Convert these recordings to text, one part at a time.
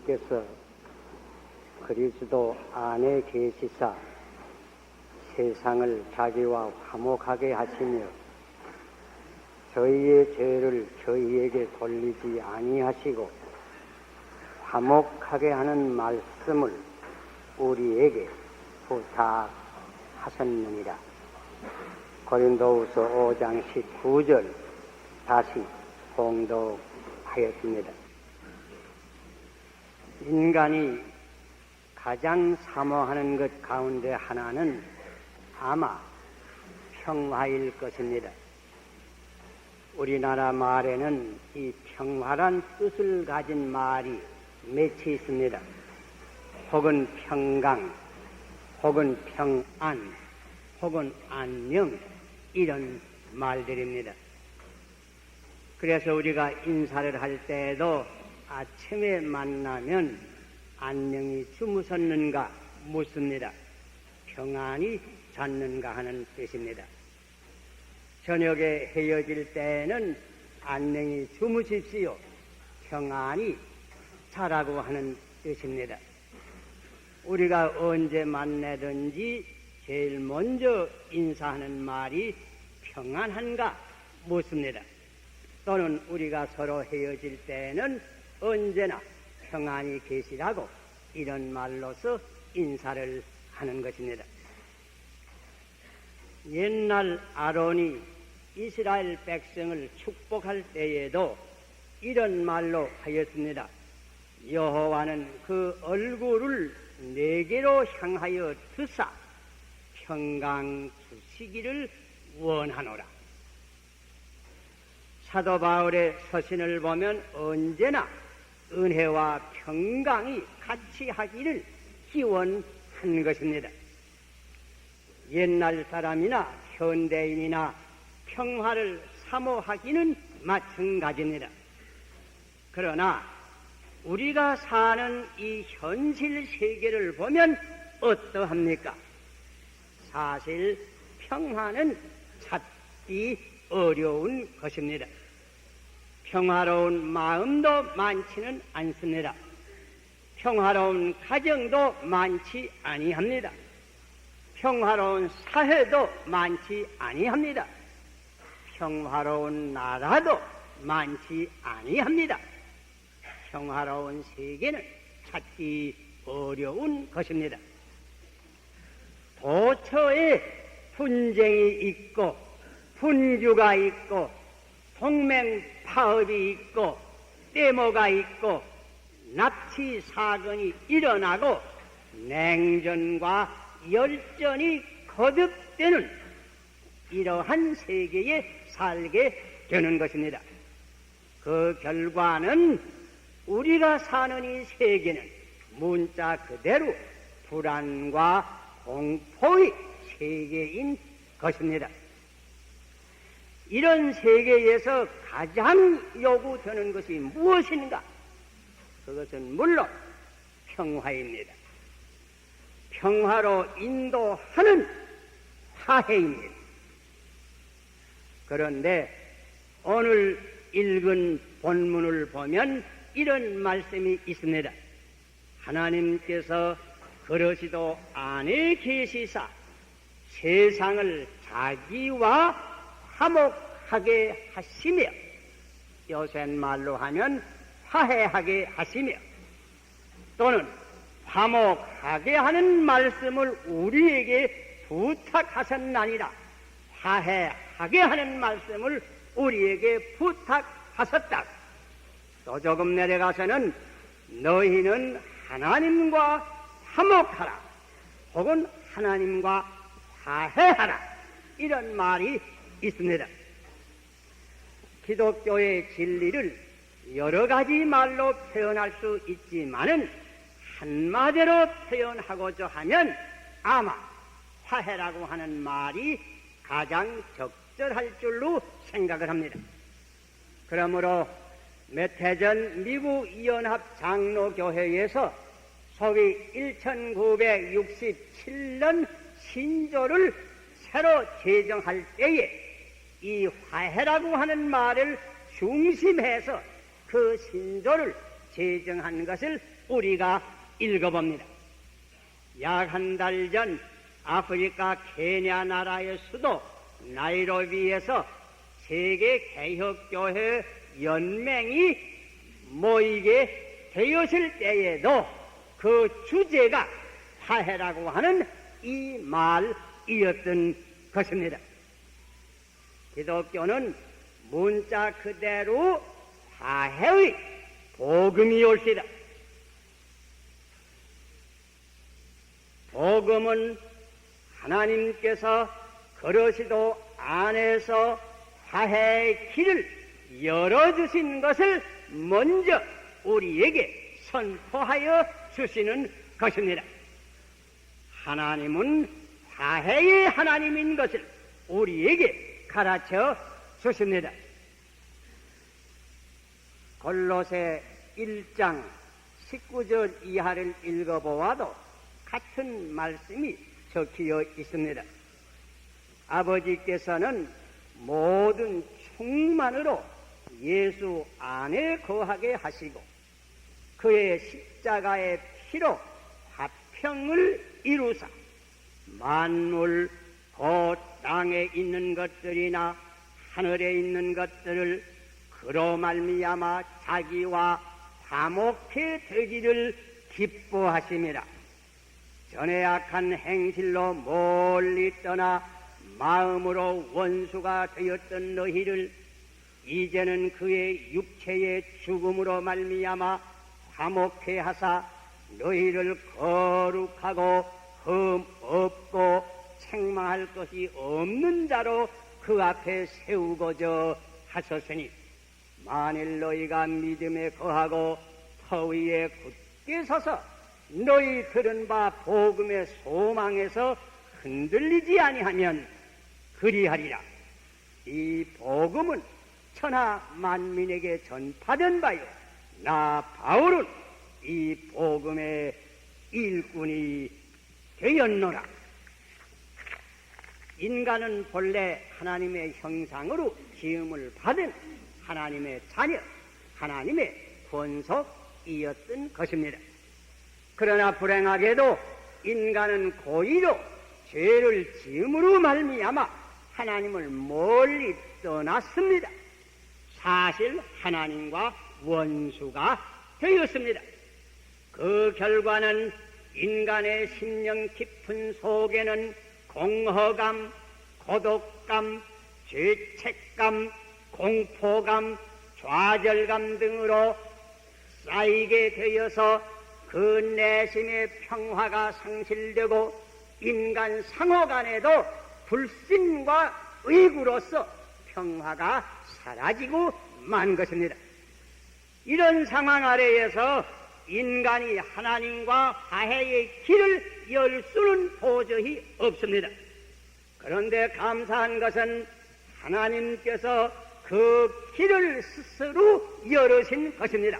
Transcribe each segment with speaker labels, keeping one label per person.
Speaker 1: 하나님께서 그리스도 안에 계시사 세상을 자기와 화목하게 하시며 저희의 죄를 저희에게 돌리지 아니하시고 화목하게 하는 말씀을 우리에게 부탁하셨느니라. 고린도후서 5장 19절 다시 봉독하였습니다. 인간이 가장 사모하는 것 가운데 하나는 아마 평화일 것입니다. 우리나라 말에는 이 평화란 뜻을 가진 말이 몇이 있습니다. 혹은 평강, 혹은 평안, 혹은 안녕, 이런 말들입니다. 그래서 우리가 인사를 할 때에도 아침에 만나면 안녕히 주무셨는가 묻습니다. 평안히 잤는가 하는 뜻입니다. 저녁에 헤어질 때에는 안녕히 주무십시오, 평안히 자라고 하는 뜻입니다. 우리가 언제 만나든지 제일 먼저 인사하는 말이 평안한가 묻습니다. 또는 우리가 서로 헤어질 때에는 언제나 평안히 계시라고 이런 말로서 인사를 하는 것입니다. 옛날 아론이 이스라엘 백성을 축복할 때에도 이런 말로 하였습니다. 여호와는 그 얼굴을 내게로 향하여 드사 평강 주시기를 원하노라. 사도 바울의 서신을 보면 언제나 은혜와 평강이 같이 하기를 기원한 것입니다. 옛날 사람이나 현대인이나 평화를 사모하기는 마찬가지입니다. 그러나 우리가 사는 이 현실 세계를 보면 어떠합니까? 사실 평화는 찾기 어려운 것입니다. 평화로운 마음도 많지는 않습니다. 평화로운 가정도 많지 아니합니다. 평화로운 사회도 많지 아니합니다. 평화로운 나라도 많지 아니합니다. 평화로운 세계는 찾기 어려운 것입니다. 도처에 분쟁이 있고 분주가 있고 동맹파업이 있고 데모가 있고 납치 사건이 일어나고 냉전과 열전이 거듭되는 이러한 세계에 살게 되는 것입니다. 그 결과는 우리가 사는 이 세계는 문자 그대로 불안과 공포의 세계인 것입니다. 이런 세계에서 가장 요구되는 것이 무엇인가? 그것은 물론 평화입니다. 평화로 인도하는 화해입니다. 그런데 오늘 읽은 본문을 보면 이런 말씀이 있습니다. 하나님께서 그러시도 안에 계시사 세상을 자기와 화목하게 하시며, 요새 말로 하면 화해하게 하시며, 또는 화목하게 하는 말씀을 우리에게 부탁하셨나니라. 화해하게 하는 말씀을 우리에게 부탁하셨다. 또 조금 내려가서는 너희는 하나님과 화목하라, 혹은 하나님과 화해하라, 이런 말이 있습니다. 기독교의 진리를 여러 가지 말로 표현할 수 있지만은 한마디로 표현하고자 하면 아마 화해라고 하는 말이 가장 적절할 줄로 생각을 합니다. 그러므로 몇 해 전 미국 연합 장로교회에서 소위 1967년 신조를 새로 제정할 때에 이 화해라고 하는 말을 중심해서 그 신조를 제정한 것을 우리가 읽어봅니다. 약 한 달 전 아프리카 케냐 나라의 수도 나이로비에서 세계개혁교회 연맹이 모이게 되었을 때에도 그 주제가 화해라고 하는 이 말이었던 것입니다. 기독교는 문자 그대로 화해의 복음이 올시다. 복음은 하나님께서 그러시도 안에서 화해의 길을 열어주신 것을 먼저 우리에게 선포하여 주시는 것입니다. 하나님은 화해의 하나님인 것을 우리에게 가르쳐 주십니다. 골로새 1장 19절 이하를 읽어보아도 같은 말씀이 적혀 있습니다. 아버지께서는 모든 충만으로 예수 안에 거하게 하시고 그의 십자가의 피로 화평을 이루사 만물 곧 땅에 있는 것들이나 하늘에 있는 것들을 그로 말미암아 자기와 화목해 되기를 기뻐하심이라. 전에 악한 행실로 멀리 떠나 마음으로 원수가 되었던 너희를 이제는 그의 육체의 죽음으로 말미암아 화목해 하사 너희를 거룩하고 흠 없고 책망할 것이 없는 자로 그 앞에 세우고자 하셨으니 만일 너희가 믿음에 거하고 터 위에 굳게 서서 너희 들은 바 복음의 소망에서 흔들리지 아니하면 그리하리라. 이 복음은 천하 만민에게 전파된 바요 나 바울은 이 복음의 일꾼이 되었노라. 인간은 본래 하나님의 형상으로 지음을 받은 하나님의 자녀, 하나님의 권속이었던 것입니다. 그러나 불행하게도 인간은 고의로 죄를 지음으로 말미암아 하나님을 멀리 떠났습니다. 사실 하나님과 원수가 되었습니다. 그 결과는 인간의 심령 깊은 속에는 공허감, 고독감, 죄책감, 공포감, 좌절감 등으로 쌓이게 되어서 그 내심의 평화가 상실되고 인간 상호 간에도 불신과 의구로서 평화가 사라지고 만 것입니다. 이런 상황 아래에서 인간이 하나님과 화해의 길을 열 수는 도저히 없습니다. 그런데 감사한 것은 하나님께서 그 길을 스스로 열으신 것입니다.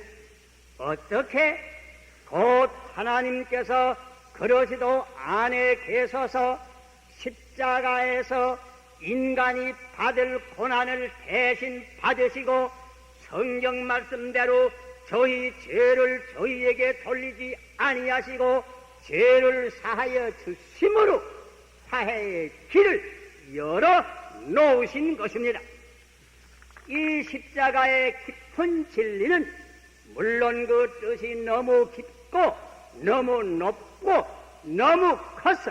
Speaker 1: 어떻게? 곧 하나님께서 그러시도 안에 계셔서 십자가에서 인간이 받을 고난을 대신 받으시고 성경 말씀대로 저희 죄를 저희에게 돌리지 아니하시고 죄를 사하여 주심으로 화해의 길을 열어 놓으신 것입니다. 이 십자가의 깊은 진리는 물론 그 뜻이 너무 깊고 너무 높고 너무 커서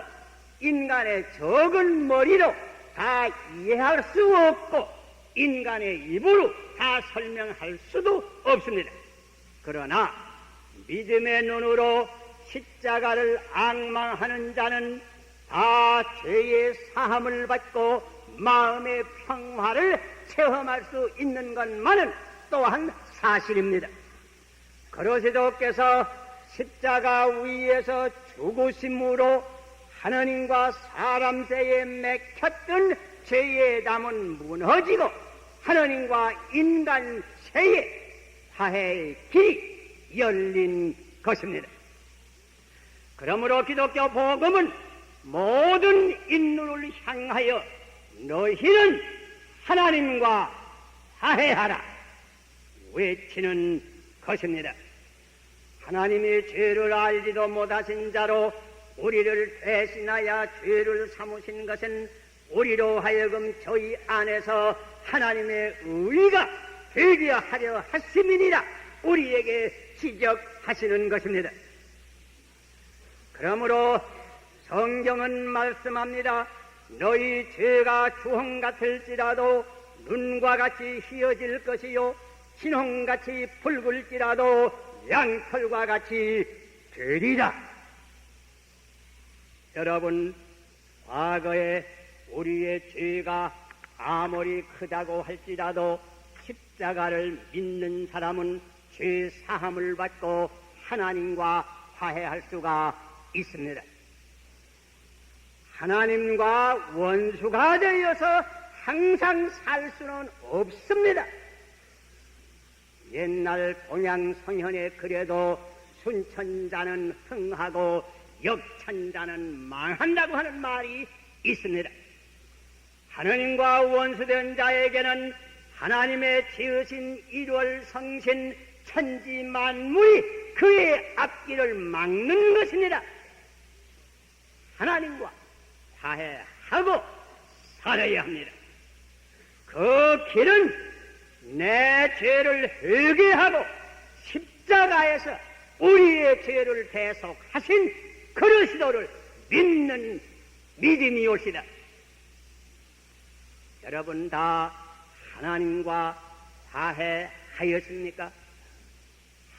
Speaker 1: 인간의 적은 머리로 다 이해할 수 없고 인간의 입으로 다 설명할 수도 없습니다. 그러나 믿음의 눈으로 십자가를 앙망하는 자는 다 죄의 사함을 받고 마음의 평화를 체험할 수 있는 것만은 또한 사실입니다. 그러시도께서 십자가 위에서 죽으심으로 하나님과 사람 사이에 맺혔던 죄의 담은 무너지고 하나님과 인간 사이에 화해의 길이 열린 것입니다. 그러므로 기독교 복음은 모든 인류를 향하여 너희는 하나님과 화해하라 외치는 것입니다. 하나님이 죄를 알지도 못하신 자로 우리를 대신하여 죄를 삼으신 것은 우리로 하여금 저희 안에서 하나님의 의가 되게 하려 하심이니라 우리에게 지적하시는 것입니다. 그러므로 성경은 말씀합니다. 너희 죄가 주홍 같을지라도 눈과 같이 희어질 것이요 진홍같이 붉을지라도 양털과 같이 되리라. 여러분, 과거에 우리의 죄가 아무리 크다고 할지라도 십자가를 믿는 사람은 죄 사함을 받고 하나님과 화해할 수가 있습니다. 하나님과 원수가 되어서 항상 살 수는 없습니다. 옛날 동양 성현에 그래도 순천자는 흥하고 역천자는 망한다고 하는 말이 있습니다. 하나님과 원수된 자에게는 하나님의 지으신 일월성신 천지 만물이 그의 앞길을 막는 것입니다. 하나님과 화해하고 살아야 합니다. 그 길은 내 죄를 회개하고 십자가에서 우리의 죄를 대속하신 그리스도를 믿는 믿음이 옳시다. 여러분 다 하나님과 화해하였습니까?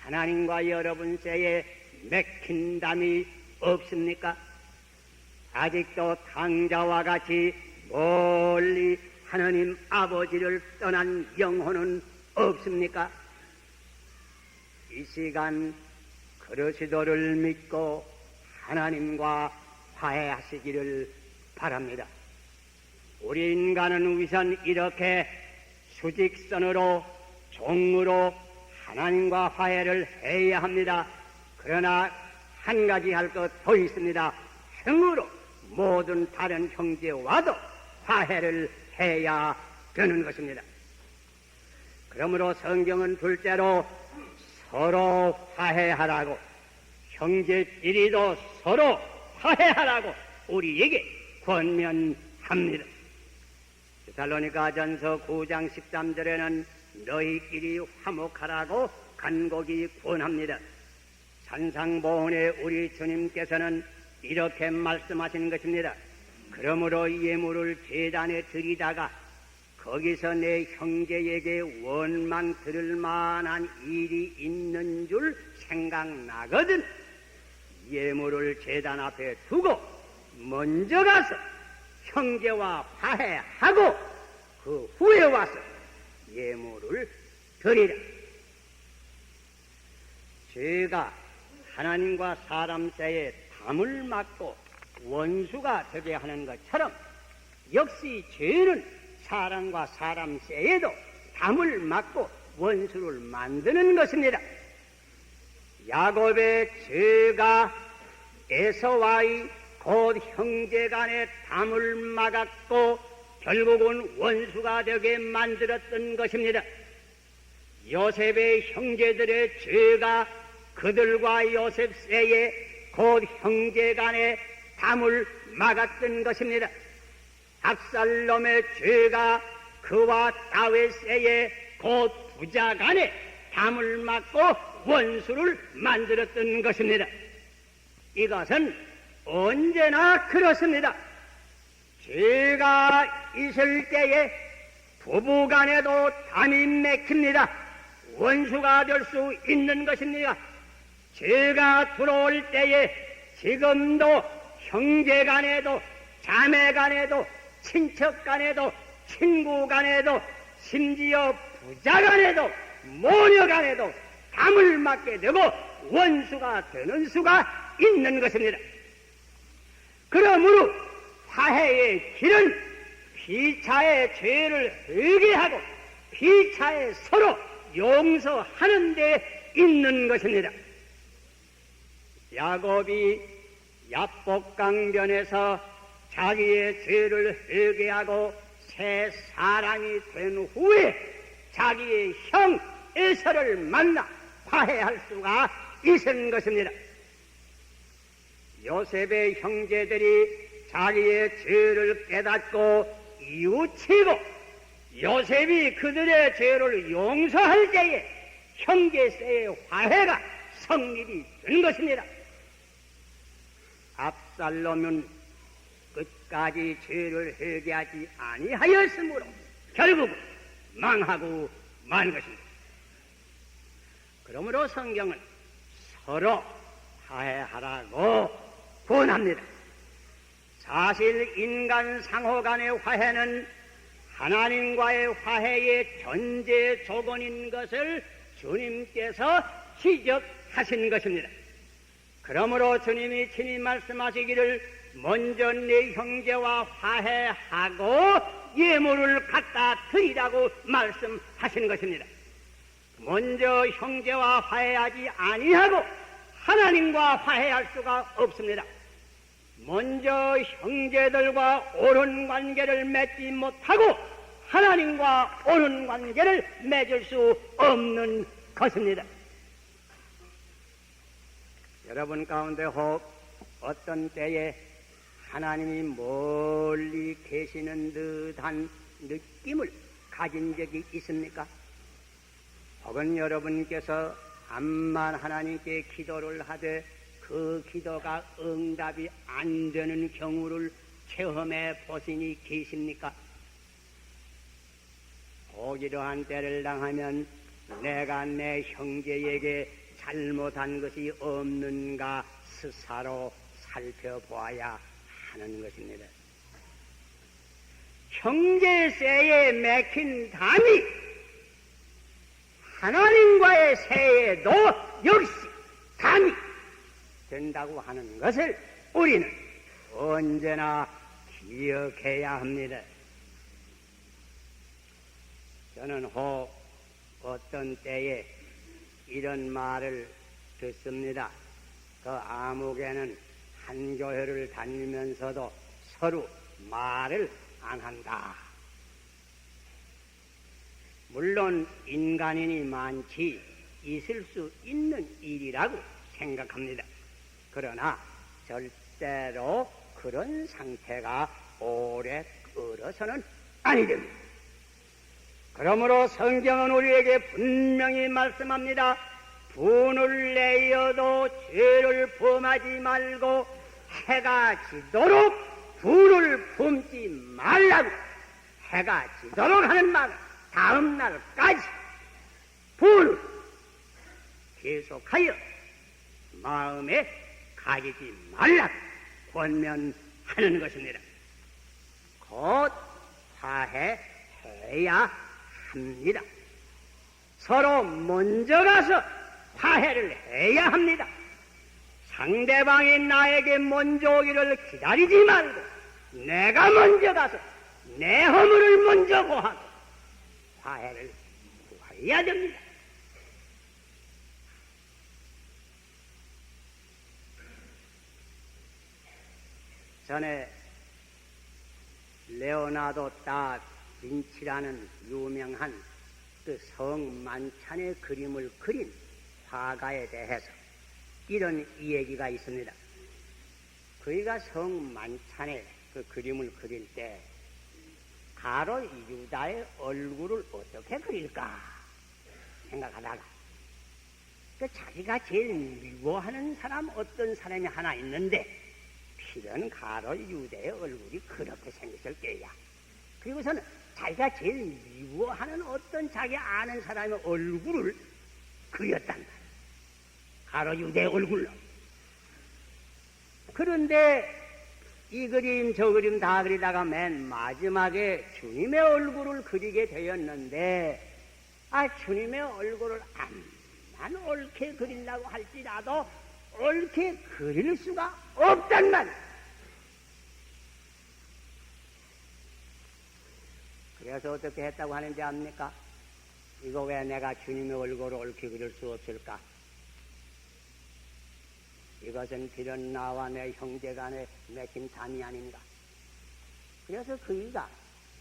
Speaker 1: 하나님과 여러분 사이에 맥힌 담이 없습니까? 아직도 당자와 같이 멀리 하나님 아버지를 떠난 영혼은 없습니까? 이 시간 그리스도를 믿고 하나님과 화해하시기를 바랍니다. 우리 인간은 우선 이렇게 수직선으로 종으로 하나님과 화해를 해야 합니다. 그러나 한 가지 할 것 더 있습니다. 형으로 모든 다른 형제와도 화해를 해야 되는 것입니다. 그러므로 성경은 둘째로 서로 화해하라고, 형제끼리도 서로 화해하라고 우리에게 권면합니다. 데살로니가전서 9장 13절에는 너희끼리 화목하라고 간곡히 권합니다. 산상보훈의 우리 주님께서는 이렇게 말씀하시는 것입니다. 그러므로 예물을 제단에 드리다가 거기서 내 형제에게 원망 들을 만한 일이 있는 줄 생각나거든 예물을 제단 앞에 두고 먼저 가서 형제와 화해하고 그 후에 와서 예물을 드리라. 죄가 하나님과 사람 사이에 담을 막고 원수가 되게 하는 것처럼 역시 죄는 사람과 사람 사이에도 담을 막고 원수를 만드는 것입니다. 야곱의 죄가 에서와의 곧 형제간의 담을 막았고 결국은 원수가 되게 만들었던 것입니다. 요셉의 형제들의 죄가 그들과 요셉 사이에 곧 형제간의 담을 막았던 것입니다. 압살롬의 죄가 그와 다윗 사이에 곧 부자간의 담을 막고 원수를 만들었던 것입니다. 이것은 언제나 그렇습니다. 죄가 있을 때에 부부간에도 담이 맥힙니다. 원수가 될 수 있는 것입니다. 죄가 들어올 때에 지금도 형제간에도 자매간에도 친척간에도 친구간에도 심지어 부자간에도 모녀간에도 담을 막게 되고 원수가 되는 수가 있는 것입니다. 그러므로 화해의 길은 피차의 죄를 회개하고 피차에 서로 용서하는 데 있는 것입니다. 야곱이 야복강변에서 자기의 죄를 회개하고 새 사람이 된 후에 자기의 형 에서를 만나 화해할 수가 있은 것입니다. 요셉의 형제들이 자기의 죄를 깨닫고 이웃치고 요셉이 그들의 죄를 용서할 때에 형제세의 화해가 성립이 된 것입니다. 압살롬은 끝까지 죄를 회개하지 아니하였으므로 결국 망하고 만 것입니다. 그러므로 성경은 서로 화해하라고 권합니다. 사실 인간 상호 간의 화해는 하나님과의 화해의 전제 조건인 것을 주님께서 지적하신 것입니다. 그러므로 주님이 친히 말씀하시기를 먼저 내 형제와 화해하고 예물을 갖다 드리라고 말씀하신 것입니다. 먼저 형제와 화해하지 아니하고 하나님과 화해할 수가 없습니다. 먼저 형제들과 옳은 관계를 맺지 못하고 하나님과 옳은 관계를 맺을 수 없는 것입니다. 여러분 가운데 혹 어떤 때에 하나님이 멀리 계시는 듯한 느낌을 가진 적이 있습니까? 혹은 여러분께서 암만 하나님께 기도를 하되 그 기도가 응답이 안 되는 경우를 체험해 보시니 계십니까? 혹 이러한 때를 당하면 내가 내 형제에게 잘못한 것이 없는가 스스로 살펴보아야 하는 것입니다. 형제세에 맥힌 담이 하나님과의 세에도 역시 담이 된다고 하는 것을 우리는 언제나 기억해야 합니다. 저는 혹 어떤 때에 이런 말을 듣습니다. 그 암흑에는 한 교회를 다니면서도 서로 말을 안 한다. 물론 인간인이 많지 있을 수 있는 일이라고 생각합니다. 그러나 절대로 그런 상태가 오래 끌어서는 아니 됩니다. 그러므로 성경은 우리에게 분명히 말씀합니다. 분을 내어도 죄를 범하지 말고 해가 지도록 분을 품지 말라고. 해가 지도록 하는 말은 다음 날까지 분을 계속하여 마음에 가지지 말라고 권면하는 것입니다. 곧 화해해야 합니다. 서로 먼저 가서 화해를 해야 합니다. 상대방이 나에게 먼저 오기를 기다리지 말고 내가 먼저 가서 내 허물을 먼저 고하고 화해를 구해야 됩니다. 전에 레오나르도 다 빈치라는 유명한 그 성만찬의 그림을 그린 화가에 대해서 이런 이야기가 있습니다. 그이가 성만찬의 그 그림을 그릴 때 가로 유다의 얼굴을 어떻게 그릴까 생각하다가 그 자기가 제일 미워하는 사람 어떤 사람이 하나 있는데 필연 가로 유다의 얼굴이 그렇게 생겼을 때야. 그리고서는 자기가 제일 미워하는 어떤 자기 아는 사람의 얼굴을 그렸단 말이야. 가로 유대의 얼굴로. 그런데 이 그림 저 그림 다 그리다가 맨 마지막에 주님의 얼굴을 그리게 되었는데 주님의 얼굴을 암만 옳게 그리려고 할지라도 옳게 그릴 수가 없단 말이야. 그래서 어떻게 했다고 하는지 압니까? 이거 왜 내가 주님의 얼굴을 옳게 그릴 수 없을까? 이것은 비록 나와 내 형제간에 맺힌 담이 아닌가? 그래서 그이가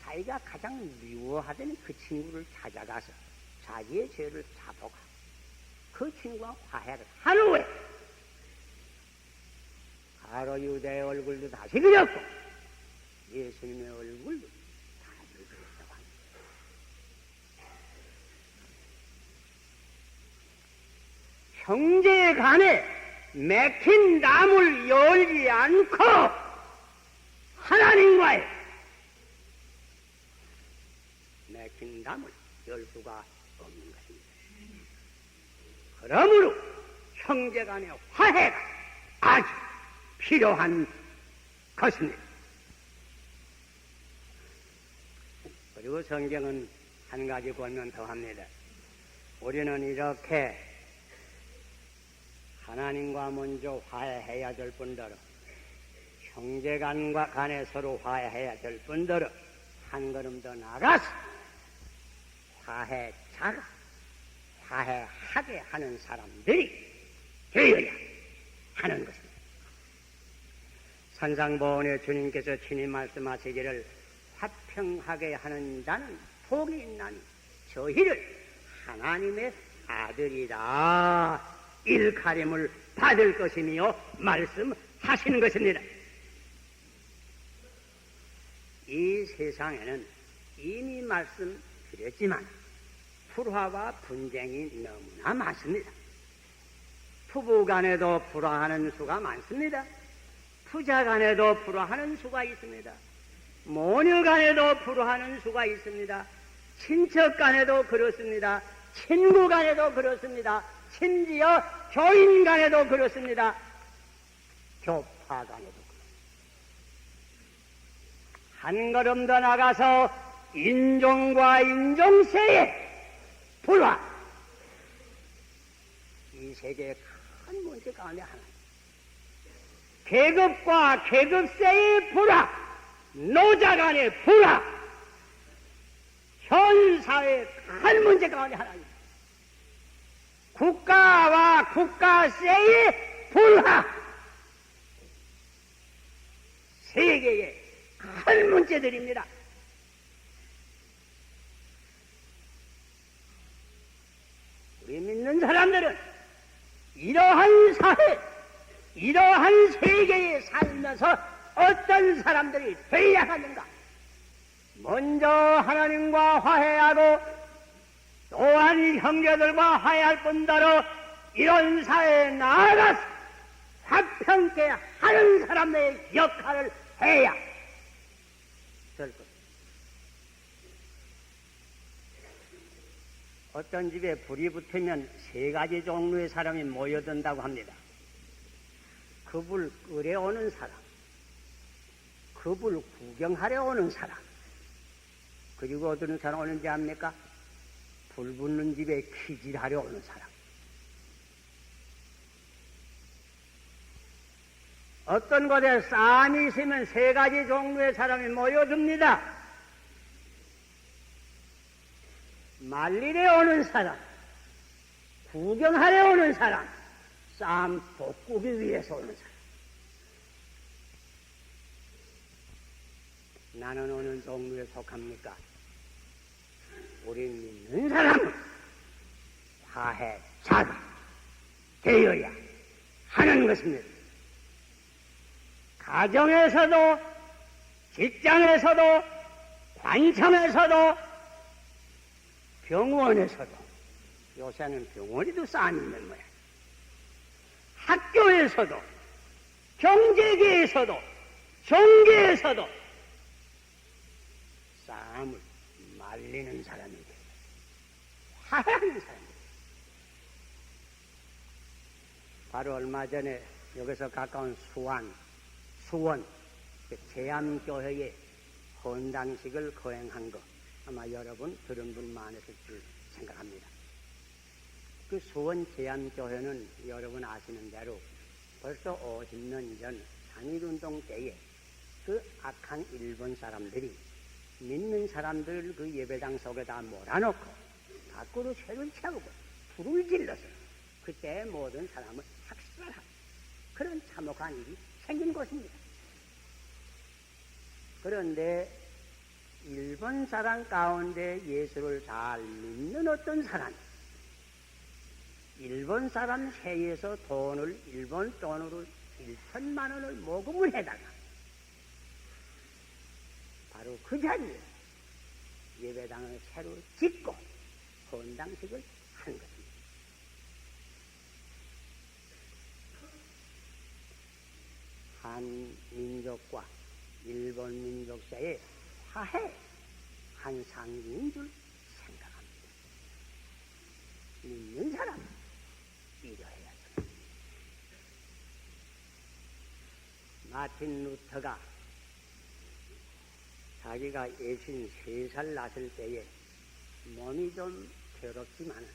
Speaker 1: 자기가 가장 미워하던 그 친구를 찾아가서 자기의 죄를 자복하고 그 친구와 화해를 한 후에 바로 유대의 얼굴도 다시 그렸고 예수님의 얼굴도 다시 그렸다고 합니다. 형제 간에 맥힌 담을 열지 않고 하나님과의 맥힌 담을 열 수가 없는 것입니다. 그러므로 형제 간의 화해가 아주 필요한 것입니다. 그리고 성경은 한 가지 권면 더 합니다. 우리는 이렇게 하나님과 먼저 화해해야 될 뿐더러 형제 간에 서로 화해해야 될 뿐더러 한 걸음 더 나가서 화해자가 화해하게 하는 사람들이 되어야 하는 것입니다. 산상보훈의 주님께서 친히 말씀하시기를 화평하게 하는 자는 복이 있나니 저희를 하나님의 아들이라 일카림을 받을 것이며 말씀하시는 것입니다. 이 세상에는 이미 말씀드렸지만 불화와 분쟁이 너무나 많습니다. 부부 간에도 불화하는 수가 많습니다. 부자 간에도 불화하는 수가 있습니다. 모녀 간에도 불화하는 수가 있습니다. 친척 간에도 그렇습니다. 친구 간에도 그렇습니다. 심지어 교인 간에도 그렇습니다. 교파 간에도 그렇습니다. 한 걸음 더 나가서 인종과 인종세의 불화, 이 세계의 큰 문제 가운데 하나, 계급과 계급세의 불화, 노자 간의 불화, 현 사회의 큰 문제 가운데 하나입니다. 국가와 국가세의 불화, 세계의 큰 문제들입니다. 우리 믿는 사람들은 이러한 사회, 이러한 세계에 살면서 어떤 사람들이 되어야 하는가? 먼저 하나님과 화해하고 또한 형제들과 화해할 뿐더러 이런 사회에 나아가서 화평케 하는 사람의 역할을 해야 될 것. 어떤 집에 불이 붙으면 3가지 종류의 사람이 모여든다고 합니다. 그 불 끓여오는 사람, 그 불 구경하려 오는 사람, 그리고 어떤 사람 오는지 압니까? 불 붙는 집에 키질하려 오는 사람. 어떤 곳에 싸움이 있으면 3가지 종류의 사람이 모여듭니다. 말리러 오는 사람, 구경하러 오는 사람, 싸움 돋구기 위해서 오는 사람. 나는 어느 종류에 속합니까? 우리 믿는 사람은 화해자가 되어야 하는 것입니다. 가정에서도, 직장에서도, 관청에서도, 병원에서도, 요새는 병원에도 싸움이 있는 모양. 학교에서도, 경제계에서도, 종교에서도 싸움을 말리는 사람이 돼. 화해하는 사람이 돼. 바로 얼마 전에 여기서 가까운 수원 제암교회의 헌당식을 거행한 거 아마 여러분 들은 분 많으실 줄 생각합니다. 그 수원 제암교회는 여러분 아시는 대로 벌써 50년 전 한일운동 때에 그 악한 일본 사람들이 믿는 사람들 그 예배당 속에다 몰아놓고 밖으로 쇠를 채우고 불을 질러서 그때 모든 사람을 학살하고 그런 참혹한 일이 생긴 것입니다. 그런데 일본 사람 가운데 예수를 잘 믿는 어떤 사람이 일본 사람 세에서 돈을 일본 돈으로 1천만 원을 모금을 해다가 바로 그 자리에 예배당을 새로 짓고 헌당식을 한 것입니다. 한민족과 일본 민족 사이의 화해 한 상징인 줄 생각합니다. 믿는 사람은 이러해야죠. 마틴 루터가 자기가 예신 3살 났을 때에 몸이 좀 괴롭지만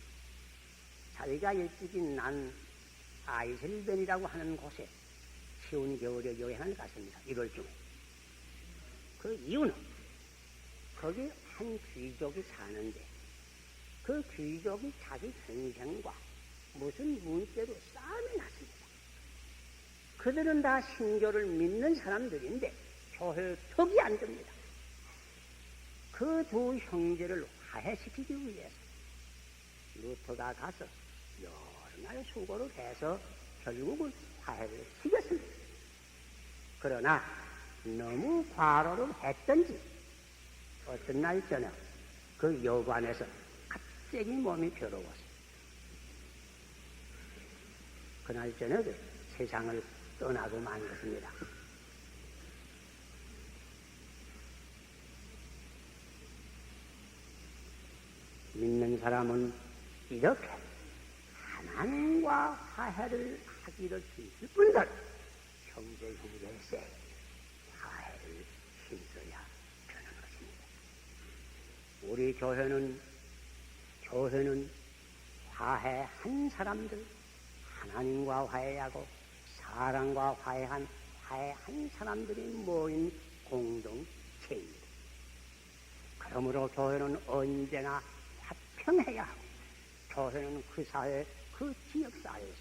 Speaker 1: 자기가 일찍이 난 아이슬벤이라고 하는 곳에 추운 겨울에 여행을 갔습니다. 1월 중에. 그 이유는 거기 한 귀족이 사는데 그 귀족이 자기 동생과 무슨 문제로 싸움이 났습니다. 그들은 다 신교를 믿는 사람들인데 교회에 턱이 안 듭니다. 그 두 형제를 화해시키기 위해서 루터가 가서 여러 날 수고를 해서 결국은 화해를 시켰습니다. 그러나 너무 과로를 했던지 어떤 날 저녁 그 여관에서 갑자기 몸이 괴로웠어요. 그날 저녁에 세상을 떠나고 만 것입니다. 믿는 사람은 이렇게 하나님과 화해를 하기를 힘쓸 뿐더러 형제 후대세 화해를 힘써야 되는 것입니다. 우리 교회는 화해한 사람들, 하나님과 화해하고 사람과 화해한 사람들이 모인 공동체입니다. 그러므로 교회는 언제나 화평해야 하고 교회는 그 사회, 그 지역 사회에서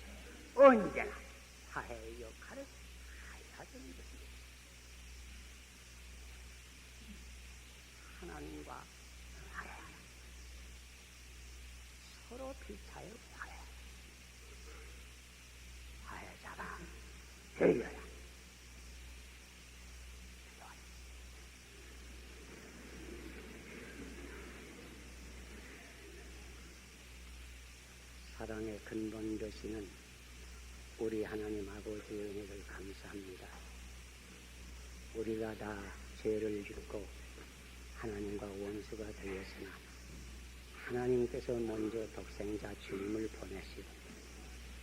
Speaker 1: 언제나 화해의 역할을 해야 되는 것입니다. 하나님과 화해하라. 서로 피차에 화해하라. 화해자가 되어야 사랑의 근본 되시는 우리 하나님 아버지의 은혜를 감사합니다. 우리가 다 죄를 짓고 하나님과 원수가 되었으나 하나님께서 먼저 독생자 주님을 보내시고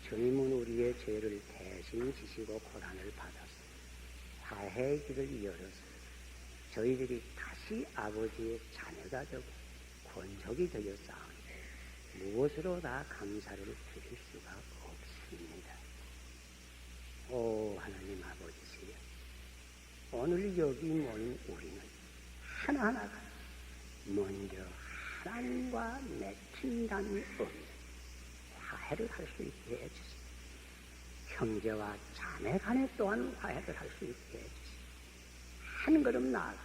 Speaker 1: 주님은 우리의 죄를 대신 지시고 고난을 받아서 화해의 길을 열어서 저희들이 다시 아버지의 자녀가 되고 권속이 되었사오니 무엇으로 다 감사를 드릴 수가 없습니다. 오 하나님 아버지시여, 오늘 여기 모인 우리는 하나하나가 먼저 하나님과 맺힌 담이 없는 화해를 할 수 있게 해주시고 형제와 자매 간에 또한 화해를 할 수 있게 해주시고 한 걸음 나아가서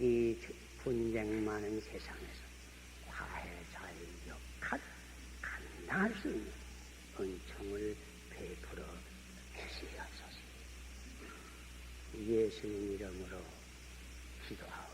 Speaker 1: 이 분쟁 많은 세상에서 화해자의 역할 감당할 수 있는 은총을 베풀어 주시옵소서. 예수님 이름으로 기도하옵소서.